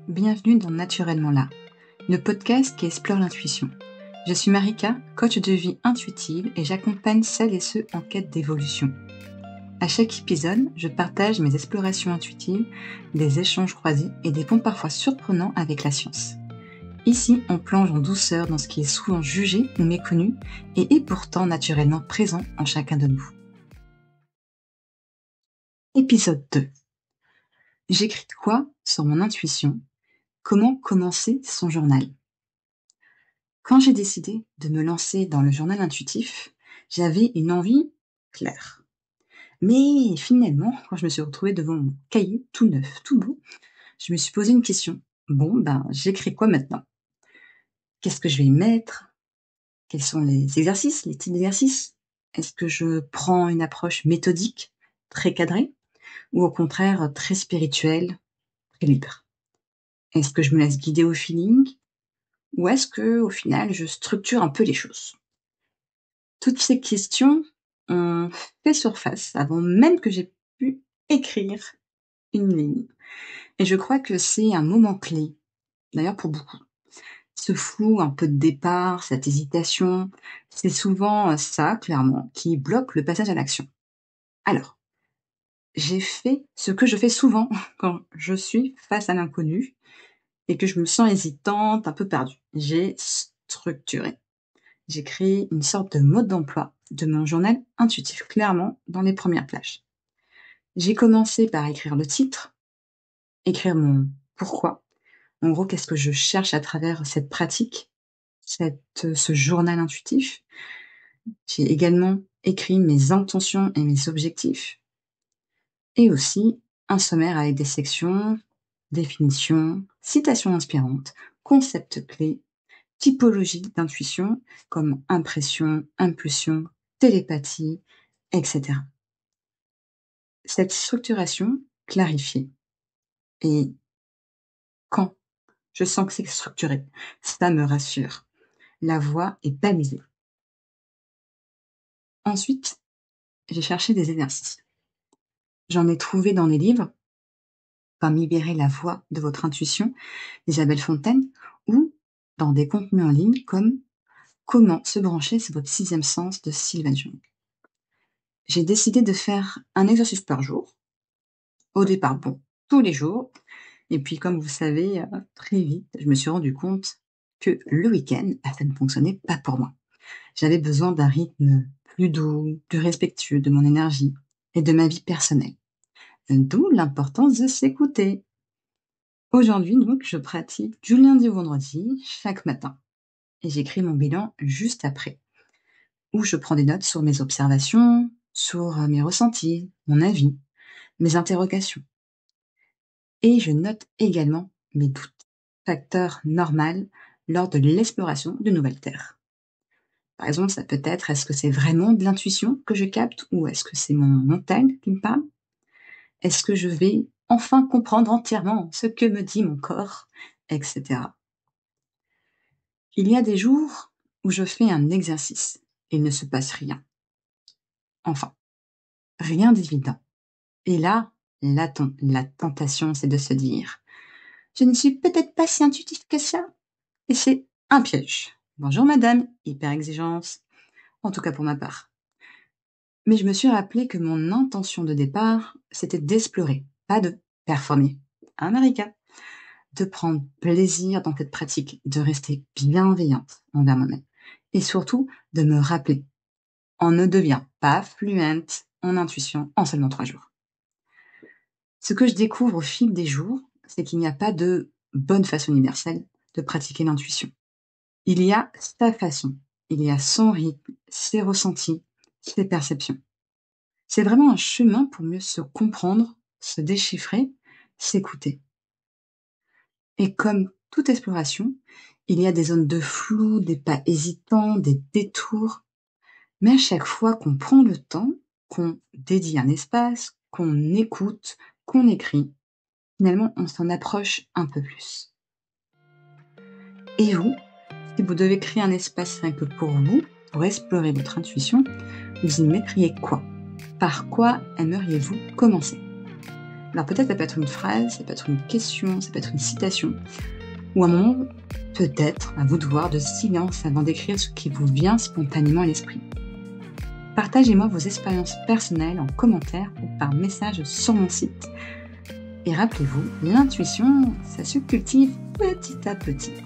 bienvenue dans Naturellement là, le podcast qui explore l'intuition. Je suis Marika, coach de vie intuitive et j'accompagne celles et ceux en quête d'évolution. À chaque épisode, je partage mes explorations intuitives, des échanges croisés et des ponts parfois surprenants avec la science. Ici, on plonge en douceur dans ce qui est souvent jugé ou méconnu et est pourtant naturellement présent en chacun de nous. Épisode 2. J'écris quoi sur mon intuition? Comment commencer son journal? Quand j'ai décidé de me lancer dans le journal intuitif, j'avais une envie claire. Mais finalement, quand je me suis retrouvée devant mon cahier tout neuf, tout beau, je me suis posé une question. J'écris quoi maintenant? Qu'est-ce que je vais y mettre? Quels sont les exercices, les types d'exercices? Est-ce que je prends une approche méthodique, très cadrée, ou au contraire très spirituelle, très libre? Est-ce que je me laisse guider au feeling? Ou est-ce que, au final, je structure un peu les choses? Toutes ces questions ont fait surface avant même que j'ai pu écrire une ligne. Et je crois que c'est un moment clé, d'ailleurs pour beaucoup. Ce flou un peu de départ, cette hésitation, c'est souvent ça, clairement, qui bloque le passage à l'action. Alors, j'ai fait ce que je fais souvent quand je suis face à l'inconnu et que je me sens hésitante, un peu perdue. J'ai structuré. J'ai créé une sorte de mode d'emploi de mon journal intuitif, clairement, dans les premières pages. J'ai commencé par écrire le titre, écrire mon pourquoi. En gros, qu'est-ce que je cherche à travers cette pratique, ce journal intuitif. J'ai également écrit mes intentions et mes objectifs. Et aussi un sommaire avec des sections, définitions, citations inspirantes, concepts clés, typologie d'intuition comme impression, impulsion, télépathie, etc. Cette structuration clarifiée. Et quand je sens que c'est structuré, ça me rassure. La voie est balisée. Ensuite, j'ai cherché des exercices. J'en ai trouvé dans les livres, comme Libérer la voix de votre intuition, d'Isabelle Fontaine, ou dans des contenus en ligne comme Comment se brancher sur votre sixième sens de Sylvain Jung. J'ai décidé de faire un exercice par jour. Au départ, tous les jours. Et puis, comme vous savez, très vite, je me suis rendu compte que le week-end, ça ne fonctionnait pas pour moi. J'avais besoin d'un rythme plus doux, plus respectueux de mon énergie et de ma vie personnelle. D'où l'importance de s'écouter. Aujourd'hui, donc, je pratique du lundi au vendredi, chaque matin. Et j'écris mon bilan juste après, où je prends des notes sur mes observations, sur mes ressentis, mon avis, mes interrogations. Et je note également mes doutes, facteur normal lors de l'exploration de nouvelles terres. Par exemple, ça peut être, est-ce que c'est vraiment de l'intuition que je capte ou est-ce que c'est mon mental qui me parle? Est-ce que je vais enfin comprendre entièrement ce que me dit mon corps, etc. Il y a des jours où je fais un exercice et il ne se passe rien. Enfin, rien d'évident. Et là, la tentation, c'est de se dire, je ne suis peut-être pas si intuitif que ça. Et c'est un piège. Bonjour madame, hyper exigence. En tout cas pour ma part. Mais je me suis rappelé que mon intention de départ, c'était d'explorer, pas de performer. Marika. De prendre plaisir dans cette pratique, de rester bienveillante envers moi-même. Et surtout, de me rappeler. On ne devient pas fluente en intuition en seulement 3 jours. Ce que je découvre au fil des jours, c'est qu'il n'y a pas de bonne façon universelle de pratiquer l'intuition. Il y a sa façon, il y a son rythme, ses ressentis, ses perceptions. C'est vraiment un chemin pour mieux se comprendre, se déchiffrer, s'écouter. Et comme toute exploration, il y a des zones de flou, des pas hésitants, des détours. Mais à chaque fois qu'on prend le temps, qu'on dédie un espace, qu'on écoute, qu'on écrit, finalement, on s'en approche un peu plus. Et vous, si vous devez créer un espace rien que pour vous, pour explorer votre intuition, vous y mettriez quoi? Par quoi aimeriez-vous commencer? Alors peut-être ça peut être une phrase, ça peut être une question, ça peut être une citation, ou un moment, peut-être, à vous de voir, de silence avant d'écrire ce qui vous vient spontanément à l'esprit. Partagez-moi vos expériences personnelles en commentaire ou par message sur mon site. Et rappelez-vous, l'intuition, ça se cultive petit à petit.